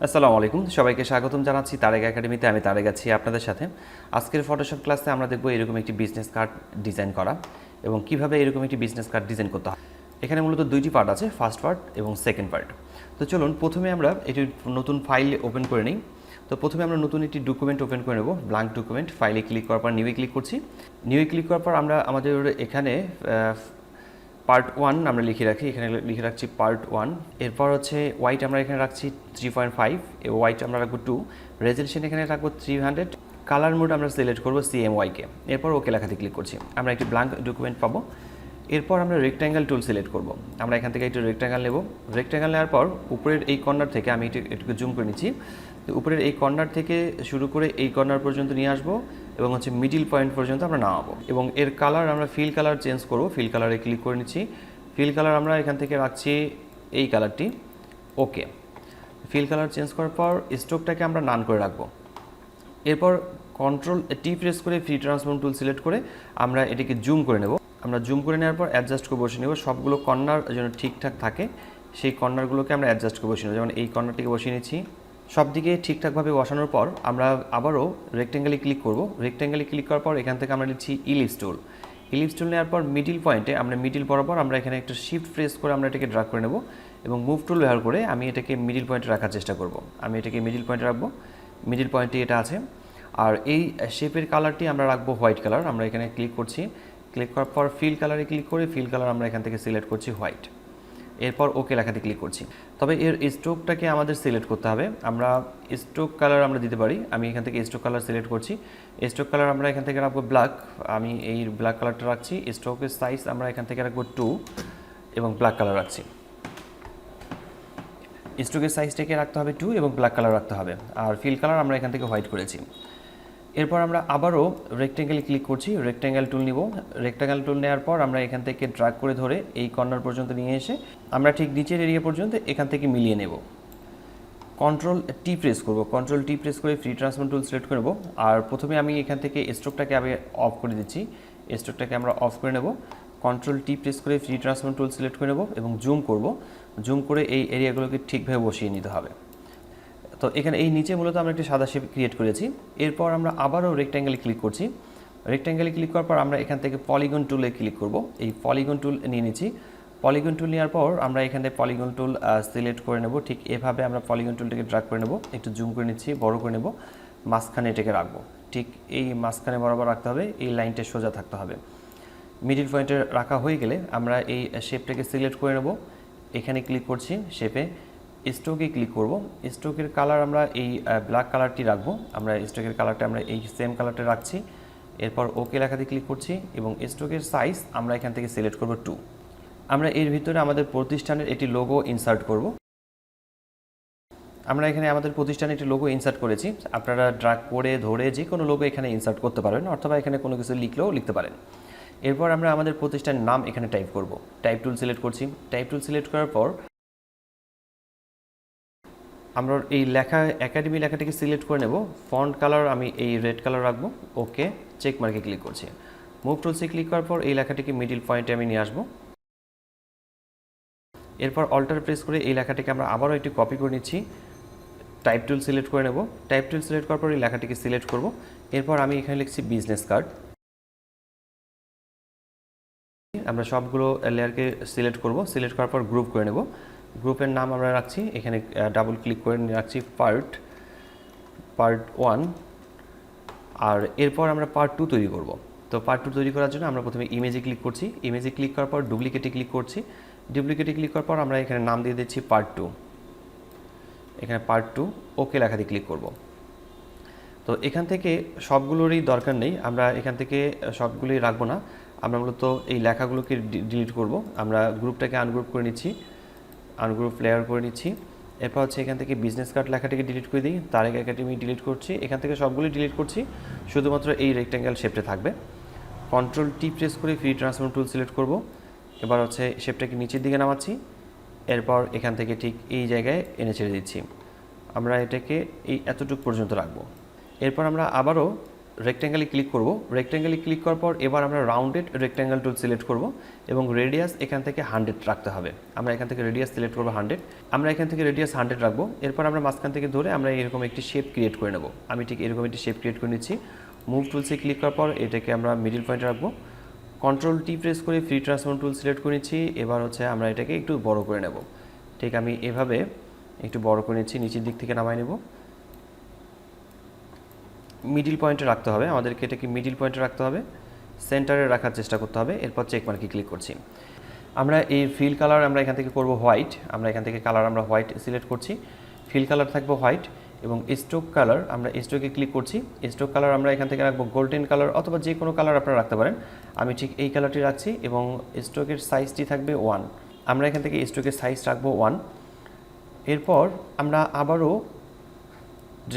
আসসালামু আলাইকুম, সবাইকে স্বাগতম জানাচ্ছি তারেক একাডেমিতে। আমি তারেক আছি আপনাদের সাথে। আজকের ফটোশপ ক্লাসে আমরা দেখব এরকম একটি বিজনেস কার্ড ডিজাইন করা এবং কিভাবে এরকম একটি বিজনেস কার্ড ডিজাইন করতে হয়। এখানে মূলত দুইটি পার্ট আছে, ফার্স্ট পার্ট এবং সেকেন্ড পার্ট। তো চলুন প্রথমে আমরা এটি নতুন ফাইল ওপেন করে নিই। তো প্রথমে আমরা নতুন একটি ডকুমেন্ট ওপেন করে নেব, ব্ল্যাঙ্ক ডকুমেন্ট। ফাইলে ক্লিক করার পর নিউয়ে ক্লিক করছি। নিউয়ে ক্লিক করার পর আমরা আমাদের এখানে পার্ট 1 আমরা লিখে রাখি, এখানে লিখে রাখছি পার্ট 1। এরপর হচ্ছে ওয়াইট আমরা এখানে রাখছি 3.5, ওয়াইট আমরা রাখবো 2, রেজলিউশন এখানে রাখবো 300, কালার মোড আমরা সিলেক্ট করবো CMYকে। এরপর ওকে লেখাতে ক্লিক করছি, আমরা একটি ব্ল্যাঙ্ক ডকুমেন্ট পাবো। এরপর আমরা রেক্ট্যাঙ্গেল টুল সিলেক্ট করব। আমরা এখান থেকে একটু রেক্ট্যাঙ্গেল নেব। রেক্ট্যাঙ্গেল নেওয়ার পর উপরের এই কর্নার থেকে আমি একটু জুম করে নিচ্ছি। তো উপরের এই কর্নার থেকে শুরু করে এই কর্নার পর্যন্ত নিয়ে আসবো এবং হচ্ছে মিডিল পয়েন্ট পর্যন্ত আমরা নামাবো এবং এর কালার আমরা ফিল কালার চেঞ্জ করব। ফিল কালারে ক্লিক করে নিচ্ছি। ফিল কালার আমরা এখান থেকে রাখছি এই কালারটি। ওকে, ফিল কালার চেঞ্জ করার পর স্ট্রোকটাকে আমরা নান করে রাখবো। এরপর কন্ট্রোল টি প্রেস করে ফ্রি ট্রান্সফর্ম টুল সিলেক্ট করে আমরা এটিকে জুম করে নেব। আমরা জুম করে নেওয়ার পর অ্যাডজাস্ট করে বসিয়ে নেব। সবগুলো কর্নার যেন ঠিকঠাক থাকে সেই কর্নারগুলোকে আমরা অ্যাডজাস্ট করে বসিয়ে নেব। যেমন এই কর্নারটিকে বসিয়ে নিচ্ছি। সব দিকে ঠিকঠাকভাবে বসানোর পর আমরা আবারও রেক্ট্যাঙ্গেলে ক্লিক করব। রেক্ট্যাঙ্গেলে ক্লিক করার পর এখান থেকে আমরা নিচ্ছি ইলিপস টুল। ইলিপস টুল নেওয়ার পর মিডিল পয়েন্টে আমরা মিডিল বরাবর আমরা এখানে একটা শিফট প্রেস করে আমরা এটাকে ড্র্যাগ করে নেব এবং মুভ টুল ব্যবহার করে আমি এটাকে মিডিল পয়েন্টে রাখার চেষ্টা করব। আমি এটাকে মিডিল পয়েন্টে রাখবো। মিডিল পয়েন্টে এটা আছে। আর এই শেপের কালারটি আমরা রাখবো হোয়াইট কালার। আমরা এখানে ক্লিক করছি। ক্লিক করার পর ফিল কালারে ক্লিক করে ফিল কালার আমরা এখান থেকে সিলেক্ট করছি হোয়াইট। এরপর ওকে লেখাতে ক্লিক করছি। তবে এর স্ট্রোকটাকে আমাদের সিলেক্ট করতে হবে। আমরা স্ট্রোক কালার আমরা দিতে পারি। আমি এখান থেকে স্ট্রোক কালার সিলেক্ট করছি। স্ট্রোক কালার আমরা এখান থেকে রাখবো ব্ল্যাক। আমি এই ব্ল্যাক কালারটা রাখছি। স্ট্রোকের সাইজ আমরা এখান থেকে রাখবো 2 এবং ব্ল্যাক কালার রাখছি। স্ট্রোকের সাইজটাকে রাখতে হবে 2 এবং ব্ল্যাক কালার রাখতে হবে। আর ফিল কালার আমরা এখান থেকে হোয়াইট করেছি। এরপর আমরা আবারও রেক্ট্যাঙ্গেলে ক্লিক করছি। রেক্ট্যাঙ্গেল টুল নিব। রেক্ট্যাঙ্গেল টুল নেওয়ার পর আমরা এখান থেকে ড্র্যাগ করে ধরে এই কর্নার পর্যন্ত নিয়ে এসে আমরা ঠিক নিচের এরিয়া পর্যন্ত এখান থেকে মিলিয়ে নেব। কন্ট্রোল টি প্রেস করব। কন্ট্রোল টি প্রেস করে ফ্রি ট্রান্সফর্ম টুল সিলেক্ট করে নেব। আর প্রথমে আমি এখান থেকে স্ট্রোকটাকে আগে অফ করে দিচ্ছি। স্ট্রোকটাকে আমরা অফ করে নেব। কন্ট্রোল টি প্রেস করে ফ্রি ট্রান্সফর্ম টুল সিলেক্ট করে নেব এবং জুম করব। জুম করে এই এরিয়াগুলোকে ঠিকভাবে বসিয়ে নিতে হবে। তো এখানে এই নিচে মূলত আমরা একটি সাদা শেপ ক্রিয়েট করেছি। এরপর আমরা আবারও রেক্ট্যাঙ্গেলে ক্লিক করছি। রেক্ট্যাঙ্গেলে ক্লিক করার পর আমরা এখান থেকে পলিগন টুলে ক্লিক করব। এই পলিগন টুল নিয়ে নিচ্ছি। পলিগন টুল নেওয়ার পর আমরা এখানে পলিগন টুল সিলেক্ট করে নেব। ঠিক এভাবে আমরা পলিগন টুলটাকে ড্র্যাগ করে নেব। একটু জুম করে নিচ্ছি, বড় করে নেব। মাঝখানে এটাকে রাখবো। ঠিক এই মাঝখানে বরাবর রাখতে হবে। এই লাইনটা সোজা থাকতে হবে। মিডিল পয়েন্টে রাখা হয়ে গেলে আমরা এই শেপটাকে সিলেক্ট করে নেব। এখানে ক্লিক করছি শেপে। স্ট্রোকে ক্লিক করব। স্ট্রোকের কালার আমরা এই ব্ল্যাক কালারটি রাখবো। আমরা স্ট্রোকের কালারটা আমরা এই সেম কালারটা রাখছি। এরপর ওকে লেখাতে ক্লিক করছি এবং স্ট্রোকের সাইজ আমরা এখান থেকে সিলেক্ট করব 2। আমরা এর ভিতরে আমাদের প্রতিষ্ঠানের একটি লোগো ইনসার্ট করব। আমরা এখানে আমাদের প্রতিষ্ঠানে একটি লোগো ইনসার্ট করেছি। আপনারা ড্র্যাগ করে ধরে যে কোনো লোগো এখানে ইনসার্ট করতে পারবেন অথবা এখানে কোনো কিছু লিখলেও লিখতে পারেন। এরপর আমরা আমাদের প্রতিষ্ঠানের নাম এখানে টাইপ করব। টাইপ টুল সিলেক্ট করছি। টাইপ টুল সিলেক্ট করার পর আমরা এই লেখা একাডেমি লেখাটিকে সিলেক্ট করে নেব। ফন্ট কালার আমি এই রেড কালার রাখবো। ওকে, চেক মার্কে ক্লিক করছি। মুভ টুলসে ক্লিক করার পর এই লেখাটিকে মিডিল পয়েন্টে আমি নিয়ে আসবো। এরপর অল্টার প্রেস করে এই লেখাটিকে আমরা আবারও একটু কপি করে নিচ্ছি। টাইপ টুল সিলেক্ট করে নেব। টাইপ টুল সিলেক্ট করার পর এই লেখাটিকে সিলেক্ট করব। এরপর আমি এখানে লিখছি বিজনেস কার্ড। আমরা সবগুলো লেয়ারকে সিলেক্ট করব। সিলেক্ট করার পর গ্রুপ করে নেব। গ্রুপের নাম আমরা রাখছি এখানে ডাবল ক্লিক করে রাখছি পার্ট 1। আর এরপর আমরা পার্ট 2 তৈরি করব। তো পার্ট 2 তৈরি করার জন্য আমরা প্রথমে ইমেজে ক্লিক করছি। ইমেজে ক্লিক করার পর ডুপ্লিকেটে ক্লিক করছি। ডুপ্লিকেটে ক্লিক করার পর আমরা এখানে নাম দিয়ে দিচ্ছি পার্ট 2। এখানে পার্ট 2 ওকে লেখাতে ক্লিক করব। তো এখান থেকে সবগুলোরই দরকার নেই। আমরা এখান থেকে সবগুলোই রাখবো না। আমরা মূলত এই লেখাগুলোকে ডিলিট করব। আমরা গ্রুপটাকে আনগ্রুপ করে নিচ্ছি। আনগ্রুপ লেয়ার করে নিচ্ছি। এরপর হচ্ছে এখান থেকে বিজনেস কার্ড লেখাটিকে ডিলিট করে দিই। তারেক একাডেমি ডিলিট করছি। এখান থেকে সবগুলি ডিলিট করছি, শুধুমাত্র এই রেক্ট্যাঙ্গেল শেপটা থাকবে। কন্ট্রোল টি প্রেস করে ফ্রি ট্রান্সফর্ম টুল সিলেক্ট করব। এবার হচ্ছে শেপটাকে নিচের দিকে নামাচ্ছি। এরপর এখান থেকে ঠিক এই জায়গায় এনে ছেড়ে দিচ্ছি। আমরা এটাকে এই এতটুকু পর্যন্ত রাখবো। এরপর আমরা আবারও রেক্ট্যাঙ্গেলে ক্লিক করব। রেক্ট্যাঙ্গেলে ক্লিক করার পর এবার আমরা রাউন্ডেড রেক্ট্যাঙ্গেল টুল সিলেক্ট করব এবং রেডিয়াস এখান থেকে 100 রাখতে হবে। আমরা এখান থেকে রেডিয়াস সিলেক্ট করব 100। আমরা এখান থেকে রেডিয়াস 100 রাখবো। এরপর আমরা মাঝখান থেকে ধরে আমরা এরকম একটি শেপ ক্রিয়েট করে নেব। আমি ঠিক এরকম একটি শেপ ক্রিয়েট করে নিচ্ছি। মুভ টুলসে ক্লিক করার পর এটাকে আমরা মিডল পয়েন্টে রাখবো। কন্ট্রোল টি প্রেস করে ফ্রি ট্রান্সফর্ম টুল সিলেক্ট করে নিচ্ছি। এবার হচ্ছে আমরা এটাকে একটু বড় করে নেব। ঠিক আমি এভাবে একটু বড় করে নিচ্ছি, নিচের দিক থেকে নামাই নেব। মিডল পয়েন্টে রাখতে হবে, আমাদেরকে এটাকে মিডল পয়েন্টে রাখতে হবে, সেন্টারে রাখার চেষ্টা করতে হবে। এরপর চেক মার্কে ক্লিক করছি। আমরা এই ফিল কালার আমরা এখান থেকে করব হোয়াইট। আমরা এখান থেকে কালার আমরা হোয়াইট সিলেক্ট করছি। ফিল কালার থাকবে হোয়াইট এবং স্ট্রোক কালার আমরা স্ট্রোকে ক্লিক করছি। স্ট্রোক কালার আমরা এখান থেকে রাখবো গোল্ডেন কালার অথবা যে কোনো কালার আপনারা রাখতে পারেন। আমি ঠিক এই কালারটি রাখছি এবং স্ট্রোকের সাইজটি থাকবে 1। আমরা এখান থেকে স্ট্রোকের সাইজ রাখবো 1। এরপর আমরা আবারও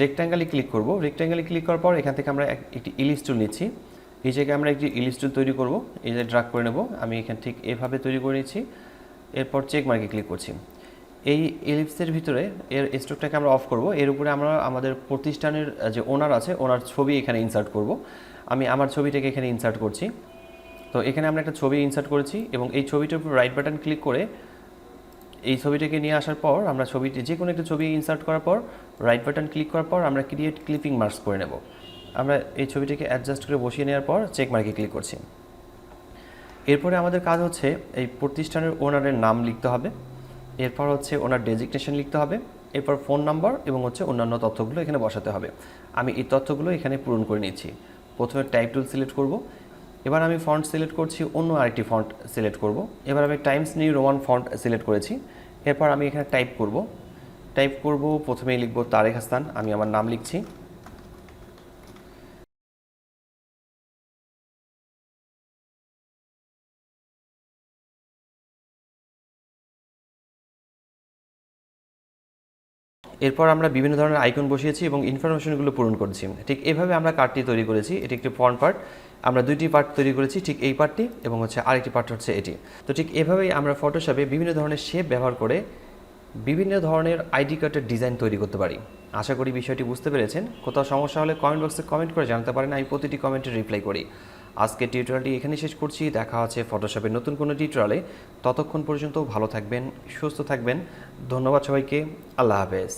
রেক্ট্যাঙ্গেলে ক্লিক করব। রেক্ট্যাঙ্গেলে ক্লিক করার পর এখান থেকে আমরা একটি ইলিপস টুল নিচ্ছি। এই জায়গায় আমরা একটি ইলিপস টুল তৈরি করব। এই যে ড্রাগ করে নেব, আমি এখান ঠিক এভাবে তৈরি করে নিচ্ছি। এরপর চেক মার্কে ক্লিক করছি। এই ইলিপসের ভিতরে এর স্ট্রোকটাকে আমরা অফ করব। এর উপরে আমরা আমাদের প্রতিষ্ঠানের যে ওনার আছে ওনার ছবি এখানে ইনসার্ট করব। আমি আমার ছবিটাকে এখানে ইনসার্ট করছি। তো এখানে আমরা একটা ছবি ইনসার্ট করেছি এবং এই ছবিটার উপর রাইট বাটন ক্লিক করে এই ছবিটাকে নিয়ে আসার পর আমরা ছবিটি যে কোনো একটা ছবি ইনসার্ট করার পর রাইট বাটন ক্লিক করার পর আমরা ক্রিয়েট ক্লিপিং মার্কস করে নেব। আমরা এই ছবিটিকে অ্যাডজাস্ট করে বসিয়ে নেওয়ার পর চেক মার্কে ক্লিক করছি। এরপরে আমাদের কাজ হচ্ছে এই প্রতিষ্ঠানের ওনারের নাম লিখতে হবে। এরপর হচ্ছে ওনার ডেজিগনেশন লিখতে হবে। এরপর ফোন নাম্বার এবং হচ্ছে অন্যান্য তথ্যগুলো এখানে বসাতে হবে। আমি এই তথ্যগুলো এখানে পূরণ করে নিচ্ছি। প্রথমে টাইপ টুল সিলেক্ট করব। এবার আমি ফন্ট সিলেক্ট করছি, অন্য আরেকটি ফন্ট সিলেক্ট করব। এবার আমি Times new Roman font select করেছি। এরপর আমি এখানে টাইপ করব। প্রথমেই লিখব তারেক হাসান, আমি আমার নাম লিখছি। এরপর আমরা বিভিন্ন ধরনের আইকন বসিয়েছি এবং ইনফরমেশনগুলো পূরণ করেছি। ঠিক এভাবে আমরা কার্ডটি তৈরি করেছি। এটি একটি ফ্রন্ট পার্ট। আমরা দুইটি পার্ট তৈরি করেছি, ঠিক এই পার্টটি এবং হচ্ছে আরেকটি পার্ট হচ্ছে এটি। তো ঠিক এভাবেই আমরা ফটোশপে বিভিন্ন ধরনের শেপ ব্যবহার করে বিভিন্ন ধরনের আইডি কার্ডের ডিজাইন তৈরি করতে পারি। আশা করি বিষয়টি বুঝতে পেরেছেন। কোথাও সমস্যা হলে কমেন্ট বক্সে কমেন্ট করে জানাতে পারেন, আমি প্রতিটি কমেন্টে রিপ্লাই করি। আজকের টিউটোরিয়ালটি এখানে শেষ করছি। দেখা হচ্ছে ফটোশপের নতুন কোনো টিউটোরিয়ালে। ততক্ষণ পর্যন্ত ভালো থাকবেন, সুস্থ থাকবেন। ধন্যবাদ সবাইকে। আল্লাহ হাফেজ।